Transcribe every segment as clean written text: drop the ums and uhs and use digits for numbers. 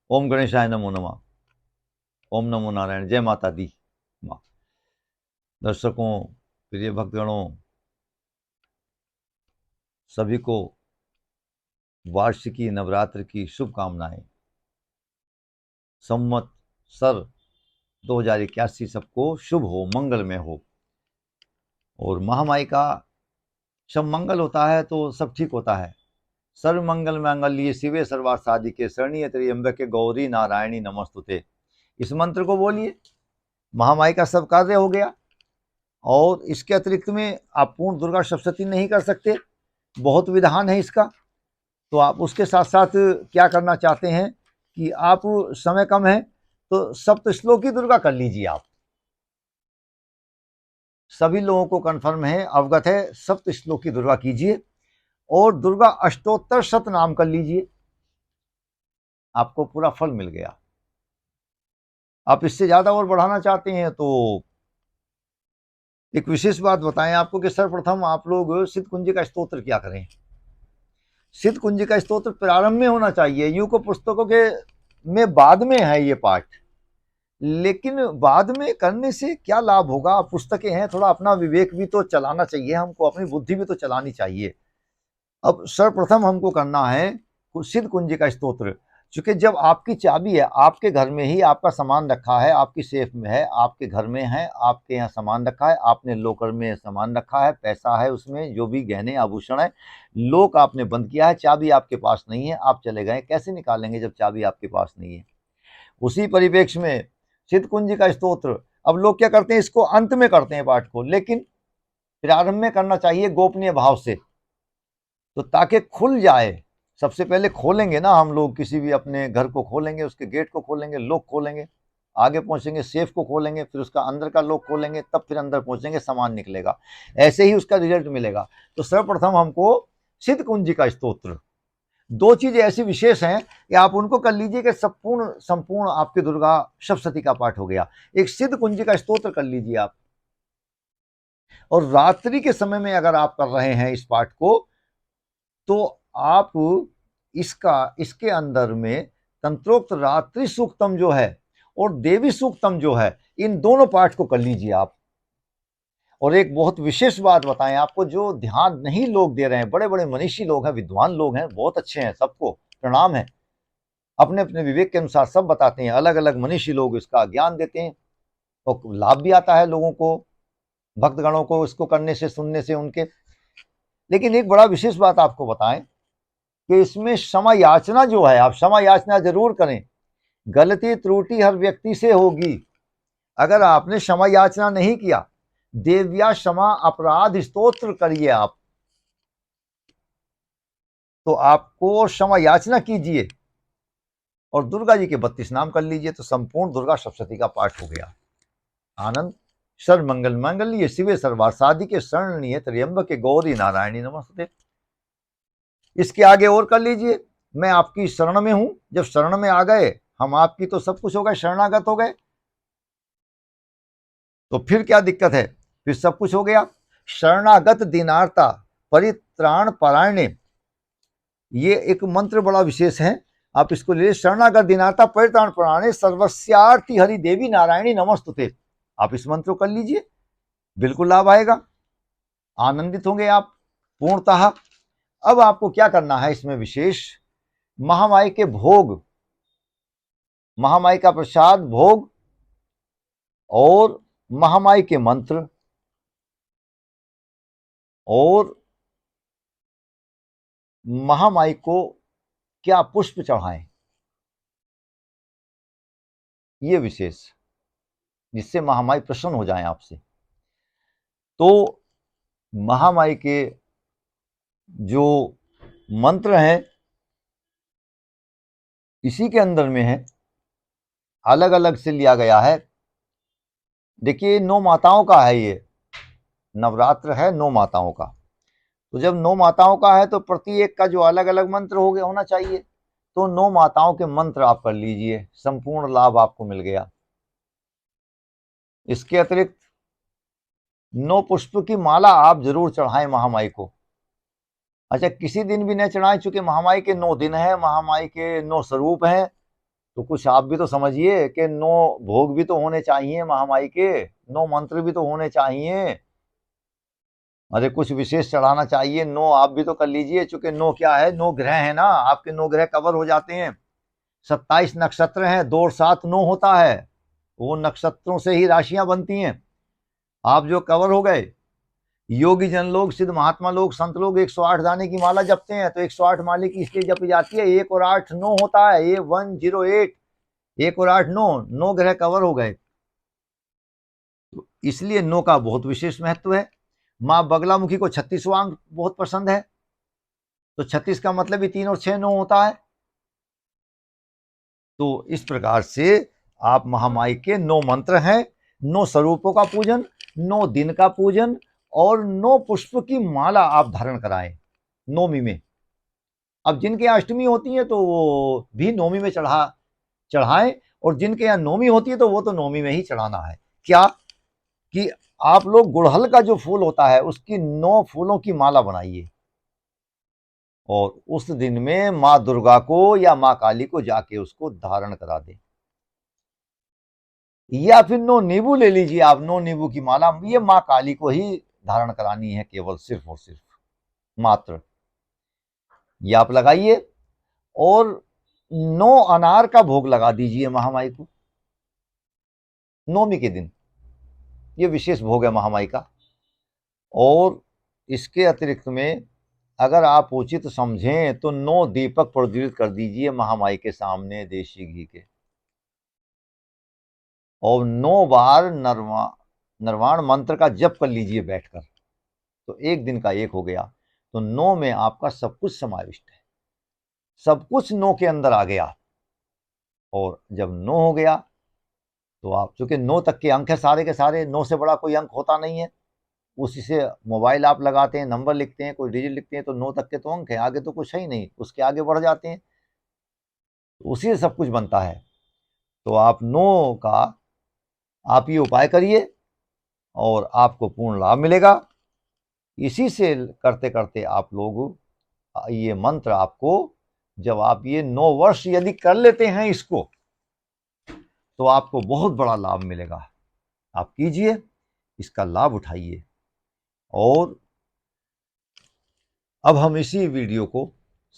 ओम गणेशाय नमो नमः। ओम नमो नारायण। जय माता दी माँ। दर्शकों, प्रिय भक्तगणों, सभी को वार्षिकी नवरात्र की शुभकामनाएं। संवत सर 2081 सबको शुभ हो, मंगलमय हो। और महामाई का जब मंगल होता है तो सब ठीक होता है। सर्व मंगल मांगल्ये शिवे सर्वार्थ साधिके शरण्ये त्र्यंबके गौरी नारायणी नमस्तुते। इस मंत्र को बोलिए, महामाई का सब कार्य हो गया। और इसके अतिरिक्त में आप पूर्ण दुर्गा सप्तशती नहीं कर सकते, बहुत विधान है इसका। तो आप उसके साथ साथ क्या करना चाहते हैं कि आप समय कम है तो सप्त श्लोकी दुर्गा कर लीजिए। आप सभी लोगों को कंफर्म है, अवगत है, सप्त श्लोकी दुर्गा कीजिए और दुर्गा अष्टोत्तर शत नाम कर लीजिए, आपको पूरा फल मिल गया। आप इससे ज्यादा और बढ़ाना चाहते हैं तो एक विशेष बात बताएं आपको कि सर्वप्रथम आप लोग सिद्ध कुंजी का स्तोत्र क्या करें। सिद्ध कुंजी का स्तोत्र प्रारंभ में होना चाहिए। यूं को पुस्तकों के में बाद में है ये पाठ, लेकिन बाद में करने से क्या लाभ होगा। पुस्तकें हैं, थोड़ा अपना विवेक भी तो चलाना चाहिए हमको, अपनी बुद्धि भी तो चलानी चाहिए। अब सर्वप्रथम हमको करना है सिद्ध कुंजी का स्तोत्र। चूंकि जब आपकी चाबी है, आपके घर में ही आपका सामान रखा है, आपकी सेफ में है, आपके घर में है, आपके यहाँ सामान रखा है, आपने लॉकर में सामान रखा है, पैसा है उसमें, जो भी गहने आभूषण है, लॉक आपने बंद किया है, चाबी आपके पास नहीं है, आप चले गए, कैसे निकालेंगे जब चाबी आपके पास नहीं है। उसी परिप्रेक्ष्य में सिद्ध कुंजी का स्तोत्र, अब लोग क्या करते हैं, इसको अंत में करते हैं पाठ को, लेकिन प्रारंभ में करना चाहिए गोपनीय भाव से, तो ताकि खुल जाए। सबसे पहले खोलेंगे ना हम लोग, किसी भी अपने घर को खोलेंगे, उसके गेट को खोलेंगे, लॉक खोलेंगे, आगे पहुंचेंगे, सेफ को खोलेंगे, फिर उसका अंदर का लॉक खोलेंगे, तब फिर अंदर पहुंचेंगे, सामान निकलेगा, ऐसे ही उसका रिजल्ट मिलेगा। तो सर्वप्रथम हमको सिद्ध कुंजी का स्तोत्र, दो चीजें ऐसी विशेष हैं कि आप उनको कर लीजिए कि संपूर्ण आपकी दुर्गा सप्तशती का पाठ हो गया। एक सिद्ध कुंजी का स्तोत्र कर लीजिए आप, और रात्रि के समय में अगर आप कर रहे हैं इस पाठ को, तो आप इसके अंदर में तंत्रोक्त रात्रि सूक्तम जो है और देवी सूक्तम जो है, इन दोनों पाठ को कर लीजिए आप। और एक बहुत विशेष बात बताएं आपको, जो ध्यान नहीं लोग दे रहे हैं, बड़े बड़े मनीषी लोग हैं, विद्वान लोग हैं, बहुत अच्छे हैं, सबको प्रणाम है, अपने अपने विवेक के अनुसार सब बताते हैं, अलग अलग मनीषी लोग इसका ज्ञान देते हैं और लाभ भी आता है लोगों को, भक्तगणों को, इसको करने से, सुनने से उनके। लेकिन एक बड़ा विशेष बात आपको बताएं कि इसमें क्षमा याचना जो है, आप क्षमा याचना जरूर करें। गलती त्रुटि हर व्यक्ति से होगी, अगर आपने क्षमा याचना नहीं किया, देव्या क्षमा अपराध स्तोत्र करिए आप, तो आपको क्षमा याचना कीजिए और दुर्गा जी के 32 नाम कर लीजिए, तो संपूर्ण दुर्गा सप्तशती का पाठ हो गया। आनंद। सर्वमंगल मांगल्ये शिवे सर्वार्थ साधिके शरण्ये त्र्यंबके गौरी नारायणी नमस्ते। इसके आगे और कर लीजिए, मैं आपकी शरण में हूं। जब शरण में आ गए हम, आपकी तो सब कुछ हो गए, शरणागत हो गए, तो फिर क्या दिक्कत है, फिर सब कुछ हो गया। शरणागत दीनार्ता परित्राण परायणे, ये एक मंत्र बड़ा विशेष है, आप इसको ले। शरणागत दीनार्ता परित्राण परायणे सर्वस्यार्थी हरि देवी नारायणी नमस्तुते, आप इस मंत्र को कर लीजिए, बिल्कुल लाभ आएगा, आनंदित होंगे आप पूर्णतः। अब आपको क्या करना है इसमें विशेष, महामाई के भोग, महामाई का प्रसाद भोग और महामाई के मंत्र और महामाई को क्या पुष्प चढ़ाएं, ये विशेष, जिससे महामाई प्रसन्न हो जाएं आपसे। तो महामाई के जो मंत्र हैं इसी के अंदर में है, अलग अलग से लिया गया है। देखिए 9 माताओं का है, ये नवरात्र है 9 माताओं का, तो जब 9 माताओं का है तो प्रत्येक का जो अलग अलग मंत्र हो गया होना चाहिए, तो 9 माताओं के मंत्र आप कर लीजिए, संपूर्ण लाभ आपको मिल गया। इसके अतिरिक्त 9 पुष्प की माला आप जरूर चढ़ाएं महामाई को। अच्छा, किसी दिन भी न चढ़ाएं, चूंकि महामाई के 9 दिन है, महामाई के 9 स्वरूप हैं, तो कुछ आप भी तो समझिए कि 9 भोग भी तो होने चाहिए महामाई के, 9 मंत्र भी तो होने चाहिए। अरे कुछ विशेष चढ़ाना चाहिए, 9 आप भी तो कर लीजिए। चूंकि 9 क्या है, 9 ग्रह है ना, आपके 9 ग्रह कवर हो जाते हैं। 27 नक्षत्र हैं, 2 और 7 9 होता है, वो नक्षत्रों से ही राशियां बनती हैं। आप जो कवर हो गए। योगी जन लोग, सिद्ध महात्मा लोग, संत लोग 108 दाने की माला जपते हैं, तो 108 माले की इसलिए जपी जाती है, 1 और 8 9 होता है, ये 108, 1 और 8 9, 9 ग्रह कवर हो गए। तो इसलिए 9 का बहुत विशेष महत्व है। माँ बगलामुखी को 36वां अंक बहुत पसंद है, तो 36 का मतलब भी 3 और 6 9 होता है। तो इस प्रकार से आप महामाई के 9 मंत्र हैं, 9 स्वरूपों का पूजन, 9 दिन का पूजन और 9 पुष्प की माला आप धारण कराएं नौमी में। अब जिनके यहाँ अष्टमी होती है तो वो भी नौमी में चढ़ाएं, और जिनके यहाँ नौमी होती है तो वो तो नौमी में ही चढ़ाना है। क्या कि आप लोग गुड़हल का जो फूल होता है उसकी 9 फूलों की माला बनाइए, और उस दिन में माँ दुर्गा को या माँ काली को जाके उसको धारण करा दें। या फिर 9 नींबू ले लीजिए आप, 9 नींबू की माला, ये माँ काली को ही धारण करानी है, केवल सिर्फ और सिर्फ मात्र। ये आप लगाइए, और 9 अनार का भोग लगा दीजिए महामाई को नौमी के दिन। ये विशेष भोग है महामाई का। और इसके अतिरिक्त में अगर आप उचित समझें तो 9 दीपक प्रज्वलित कर दीजिए महामाई के सामने देशी घी के, और 9 बार निर्वाण मंत्र का जप कर लीजिए बैठकर। तो एक दिन का एक हो गया। तो 9 में आपका सब कुछ समाविष्ट है, सब कुछ 9 के अंदर आ गया। और जब 9 हो गया तो आप, चूंकि 9 तक के अंक है सारे के सारे, 9 से बड़ा कोई अंक होता नहीं है। उसी से मोबाइल आप लगाते हैं, नंबर लिखते हैं, कोई डिजिट लिखते हैं, तो 9 तक के तो अंक है, आगे तो कुछ है ही नहीं, उसके आगे बढ़ जाते हैं, उसी से सब कुछ बनता है। तो आप 9 का आप ये उपाय करिए और आपको पूर्ण लाभ मिलेगा। इसी से करते करते आप लोग ये मंत्र आपको, जब आप ये 9 वर्ष यदि कर लेते हैं इसको, तो आपको बहुत बड़ा लाभ मिलेगा। आप कीजिए, इसका लाभ उठाइए। और अब हम इसी वीडियो को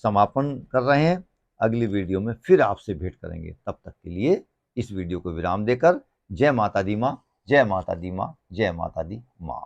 समापन कर रहे हैं, अगली वीडियो में फिर आपसे भेंट करेंगे। तब तक के लिए इस वीडियो को विराम देकर जय माता दी माँ, जय माता दी माँ, जय माता दी माँ।